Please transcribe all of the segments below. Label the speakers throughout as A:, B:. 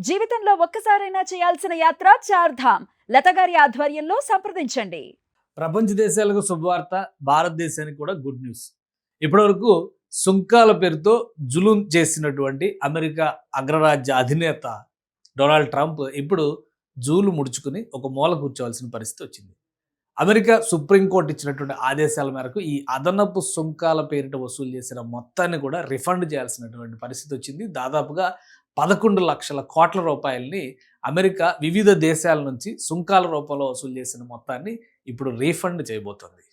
A: జీవితంలో ఒక్కసారైనా చేయాల్సిన యాత్ర చార్ధామ్. లతగారి ఆధ్వర్యంలో సంప్రదించండి.
B: ప్రపంచ దేశాలకు శుభవార్త, భారతదేశానికి కూడా గుడ్ న్యూస్. ఇప్పటివరకు సుంకాల పేరుతో జులుం చేసినటువంటి అమెరికా అగ్రరాజ్య అధినేత డొనాల్డ్ ట్రంప్ ఇప్పుడు జూలు ముడుచుకుని ఒక మూల కూర్చోవలసిన పరిస్థితి వచ్చింది. అమెరికా సుప్రీంకోర్టు ఇచ్చినటువంటి ఆదేశాల మేరకు ఈ అదనపు సుంకాల పేరిట వసూలు చేసిన మొత్తాన్ని కూడా రిఫండ్ చేయాల్సినటువంటి పరిస్థితి వచ్చింది. దాదాపుగా 11 లక్షల కోట్ల రూపాయలని అమెరికా వివిధ దేశాల నుంచి సుంకాల రూపంలో వసూలు చేసిన మొత్తాన్ని ఇప్పుడు రీఫండ్ చేయబోతోంది.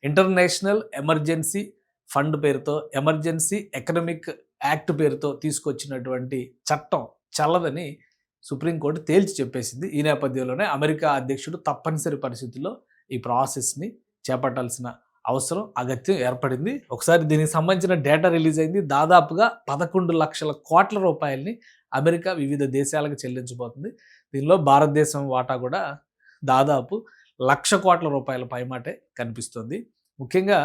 B: ఇంటర్నేషనల్ ఎమర్జెన్సీ ఫండ్ పేరుతో, ఎమర్జెన్సీ ఎకనామిక్ యాక్ట్ పేరుతో తీసుకొచ్చినటువంటి చట్టం చల్లదని సుప్రీంకోర్టు తేల్చి చెప్పేసింది. ఈ నేపథ్యంలోనే అమెరికా అధ్యక్షుడు తప్పనిసరి పరిస్థితుల్లో ఈ ప్రాసెస్ని చేపట్టాల్సిన అవసరం, అగత్యం ఏర్పడింది. ఒకసారి దీనికి సంబంధించిన డేటా రిలీజ్ అయింది. దాదాపుగా 11 లక్షల కోట్ల రూపాయలని అమెరికా వివిధ దేశాలకు చెల్లించబోతుంది. దీనిలో భారతదేశం వాటా కూడా దాదాపు 1,00,000 కోట్ల రూపాయల పైమాటే కనిపిస్తుంది. ముఖ్యంగా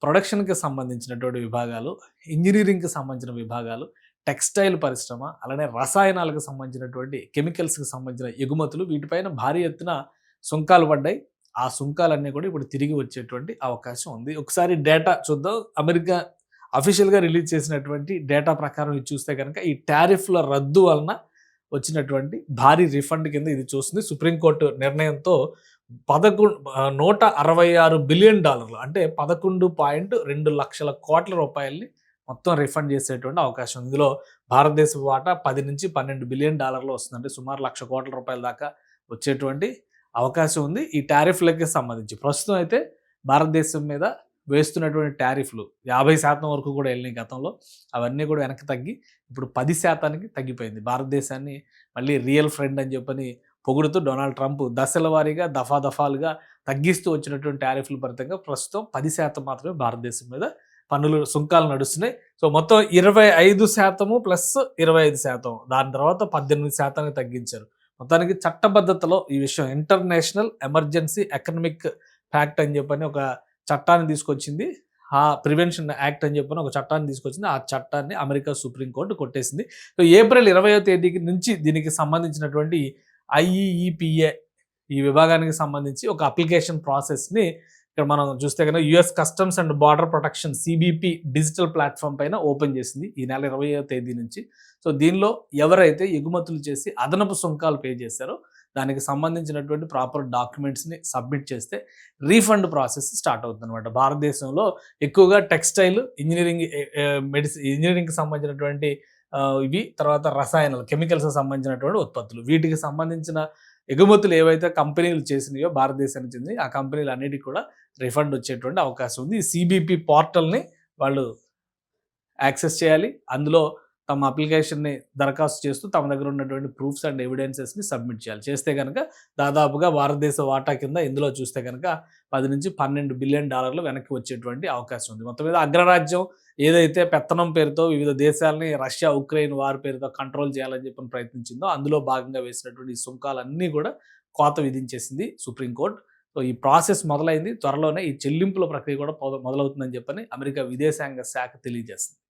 B: ప్రొడక్షన్కి సంబంధించినటువంటి విభాగాలు, ఇంజనీరింగ్కి సంబంధించిన విభాగాలు, టెక్స్టైల్ పరిశ్రమ, అలానే రసాయనాలకు సంబంధించినటువంటి కెమికల్స్కి సంబంధించిన ఎగుమతులు, వీటిపైన భారీ ఎత్తున సుంకాలు పడ్డాయి. ఆ సుంకాలన్నీ కూడా ఇప్పుడు తిరిగి వచ్చేటువంటి అవకాశం ఉంది. ఒకసారి డేటా చూద్దాం. అమెరికా అఫీషియల్గా రిలీజ్ చేసినటువంటి డేటా ప్రకారం ఇది చూస్తే కనుక ఈ టారిఫ్ల రద్దు వలన వచ్చినటువంటి భారీ రిఫండ్ కింద ఇది చూస్తుంది. సుప్రీంకోర్టు నిర్ణయంతో $166 బిలియన్, అంటే 11.2 లక్షల కోట్ల రూపాయల్ని మొత్తం రిఫండ్ చేసేటువంటి అవకాశం ఉంది. ఇందులో భారతదేశ వాటా 10 నుంచి $12 బిలియన్ వస్తుంది. అంటే సుమారు 1,00,000 కోట్ల రూపాయల దాకా వచ్చేటువంటి అవకాశం ఉంది. ఈ టారిఫ్లకి సంబంధించి ప్రస్తుతం అయితే భారతదేశం మీద వేస్తున్నటువంటి టారిఫ్లు 50% వరకు కూడా వెళ్ళినాయి గతంలో. అవన్నీ కూడా వెనక్కి తగ్గి ఇప్పుడు 10%కి తగ్గిపోయింది. భారతదేశాన్ని మళ్ళీ రియల్ ఫ్రెండ్ అని చెప్పని పొగుడుతూ డొనాల్డ్ ట్రంప్ దశల వారీగా దఫాలుగా తగ్గిస్తూ వచ్చినటువంటి టారిఫ్ల ఫలితంగా ప్రస్తుతం 10% మాత్రమే భారతదేశం మీద పన్నులు, సుంకాలు నడుస్తున్నాయి. సో మొత్తం 25% ప్లస్ 25%, దాని తర్వాత 18%కి తగ్గించారు. మొత్తానికి చట్టబద్ధతలో ఈ విషయం ఇంటర్నేషనల్ ఎమర్జెన్సీ ఎకనామిక్ ఫ్యాక్ట్ అని చెప్పని ఒక చట్టాన్ని తీసుకొచ్చింది. ఆ ప్రివెన్షన్ యాక్ట్ అని చెప్పని ఒక చట్టాన్ని తీసుకొచ్చింది. ఆ చట్టాన్ని అమెరికా సుప్రీంకోర్టు కొట్టేసింది. సో ఏప్రిల్ 20వ తేదీకి నుంచి దీనికి సంబంధించినటువంటి IEEPA ఈ విభాగానికి సంబంధించి ఒక అప్లికేషన్ ప్రాసెస్ని ఇక్కడ మనం చూస్తే కనుక US customs and border protection CBP digital platform పైన ఓపెన్ చేసింది ఈ నెల 20వ తేదీ నుంచి. సో దీనిలో ఎవరైతే ఎగుమతులు చేసి అదనపు సుంకాలు పే చేశారో దానికి సంబంధించినటువంటి ప్రాపర్ డాక్యుమెంట్స్ని సబ్మిట్ చేస్తే రీఫండ్ ప్రాసెస్ స్టార్ట్ అవుతుంది అనమాట. భారతదేశంలో ఎక్కువగా టెక్స్టైల్, ఇంజనీరింగ్కి సంబంధించినటువంటి ఇవి, తర్వాత రసాయనాలు, కెమికల్స్కి సంబంధించినటువంటి ఉత్పత్తులు, వీటికి సంబంధించిన ఎగుమతులు ఏవైతే కంపెనీలు చేసినాయో భారతదేశానికి చెంది ఆ కంపెనీలు అన్నిటికీ కూడా రిఫండ్ వచ్చేటువంటి అవకాశం ఉంది. ఈ CBP పోర్టల్ని వాళ్ళు యాక్సెస్ చేయాలి. అందులో తమ అప్లికేషన్ని దరఖాస్తు చేస్తూ తమ దగ్గర ఉన్నటువంటి ప్రూఫ్స్ అండ్ ఎవిడెన్సెస్ని సబ్మిట్ చేయాలి. చేస్తే కనుక దాదాపుగా భారతదేశ వాటా కింద ఇందులో చూస్తే కనుక 10 నుంచి $12 బిలియన్ వెనక్కి వచ్చేటువంటి అవకాశం ఉంది. మొత్తం మీద అగ్రరాజ్యం ఏదైతే పెత్తనం పేరుతో వివిధ దేశాలని రష్యా ఉక్రెయిన్ వార్ పేరుతో కంట్రోల్ చేయాలని చెప్పి ప్రయత్నించిందో అందులో భాగంగా వేసినటువంటి సుంకాలన్నీ కూడా కోత విధించేసింది సుప్రీంకోర్టు. సో ఈ ప్రాసెస్ మొదలైంది. త్వరలోనే ఈ చెల్లింపుల ప్రక్రియ కూడా మొదలవుతుందని చెప్పని అమెరికా విదేశాంగ శాఖ తెలియజేస్తుంది.